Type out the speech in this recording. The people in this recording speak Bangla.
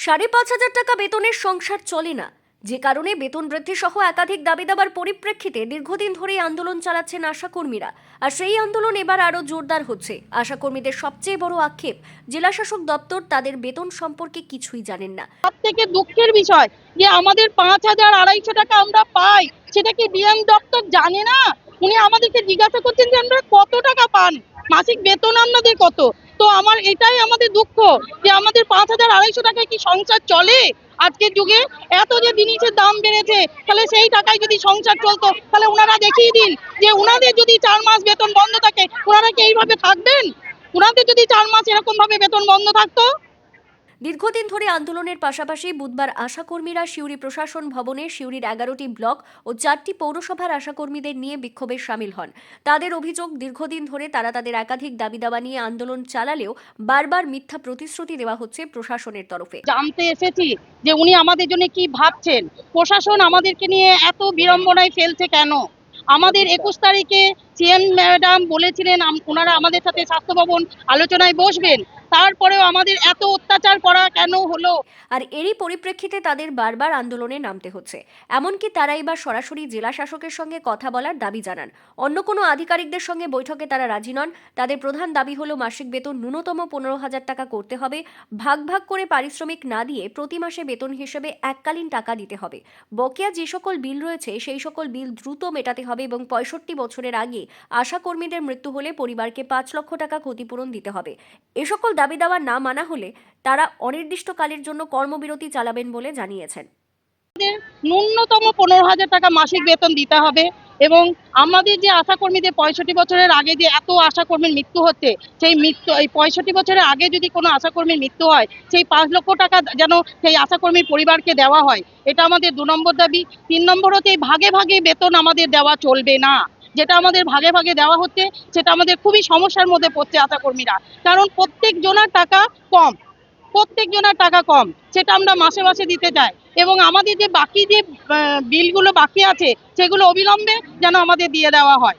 ৫,৫০০ টাকা বেতনের সংসার চলে না, যে কারণে বেতন বৃদ্ধি সহ একাধিক দাবি দাবার পরিপ্রেক্ষিতে দীর্ঘদিন ধরেই আন্দোলন চালাচ্ছেন আশাকর্মীরা। আর সেই আন্দোলন এবার আরো জোরদার হচ্ছে। আশাকর্মীদের সবচেয়ে বড় আক্ষেপ, জেলা শাসক দপ্তর তাদের বেতন সম্পর্কে কিছুই জানেন না। সব থেকে দুঃখের বিষয় যে আমাদের ৫,২৫০ টাকা আমরা পাই, সেটা কি ডিএম দপ্তর জানে না? উনি আমাদেরকে জিজ্ঞাসা করছেন যে আমরা কত টাকা পান, মাসিক বেতন আপনাদের কত। তো এটাই আমাদের দুঃখ যে আমাদের ৫,২৫০ টাকায় কি সংসার চলে? আজকের যুগে এত যে জিনিসের দাম বেড়েছে, তাহলে সেই টাকায় যদি সংসার চলতো, তাহলে ওনারা দেখিয়ে দিন যে ওনাদের যদি ৪ মাস বেতন বন্ধ থাকে, ওনারা কি এইভাবে থাকবেন? ওনাদের যদি ৪ মাস এরকম ভাবে বেতন বন্ধ থাকতো। দীর্ঘদিন ধরে আন্দোলনের পাশাপাশি বুধবার আশাকর্মীরা সিউড়ি প্রশাসন ভবনে সিউড়ির ১১টি ব্লক ও ৪টি পৌরসভার আশাকর্মীদের নিয়ে বিক্ষোভে সামিল হন। তাদের অভিযোগ, দীর্ঘদিন ধরে তারা তাদের একাধিক দাবি দাবা নিয়ে আন্দোলন চালালেও বারবার মিথ্যা প্রতিশ্রুতি দেওয়া হচ্ছে প্রশাসনের তরফে। জানতে এসেছি যে উনি আমাদের জন্য কি ভাবছেন, প্রশাসন আমাদেরকে নিয়ে এত বিড়ম্বনায় ফেলছে কেন। আমাদের ২১ তারিখে সিএম ম্যাডাম বলেছিলেন ওনারা আমাদের সাথে স্বাস্থ্য ভবন আলোচনায় বসবেন, তারপরেও আমাদের এত অত্যাচার করা কেন হলো? আর এরই পরিপ্রেক্ষিতে তাদের বারবার আন্দোলনে নামতে হচ্ছে। এমনকি তারা এবার সরাসরি জেলা শাসকের সঙ্গে কথা বলার দাবি জানান। অন্য কোনো আধিকারিকদের সঙ্গে বৈঠকে তারা রাজি নন। তাদের প্রধান দাবি হলো মাসিক বেতন ন্যূনতম ১৫,০০০ টাকা করতে হবে। ভাগ ভাগ করে পারিশ্রমিক না দিয়ে প্রতি মাসে বেতন হিসেবে এককালীন টাকা দিতে হবে। বকেয়া যে সকল বিল রয়েছে সেই সকল বিল দ্রুত মেটাতে হবে এবং ৬৫ বছরের আগে আশাকর্মীদের মৃত্যু হলে পরিবারকে ৫ লক্ষ টাকা ক্ষতিপূরণ দিতে হবে। এ সকল দাবি দাওয়া না মানা হলে তারা অনির্দিষ্টকালের জন্য কর্মবিরতি চালাবেন বলে জানিয়েছেন। ন্যূনতম ১৫,০০০ টাকা মাসিক বেতন দিতে হবে এবং আমাদের যে আশাকর্মীদের ৬৫ বছরের আগে যে এত আশাকর্মীর মৃত্যু হচ্ছে, সেই মৃত্যু এই ৬৫ বছরের আগে যদি কোনো আশাকর্মীর মৃত্যু হয়, সেই ৫ লক্ষ টাকা যেন সেই আশাকর্মীর পরিবারকে দেওয়া হয়, এটা আমাদের ২ নম্বর দাবি। ৩ নম্বর হচ্ছে ভাগে ভাগে বেতন আমাদের দেওয়া চলবে না। যেটা আমাদের ভাগে ভাগে দেওয়া হচ্ছে, সেটা আমাদের খুবই সমস্যার মধ্যে পড়ছে আশাকর্মীরা। কারণ প্রত্যেকজনের টাকা কম, সেটা আমরা মাসে মাসে দিতে চাই এবং আমাদের যে বাকি যে বিলগুলো বাকি আছে, সেগুলো অবিলম্বে যেন আমাদের দিয়ে দেওয়া হয়।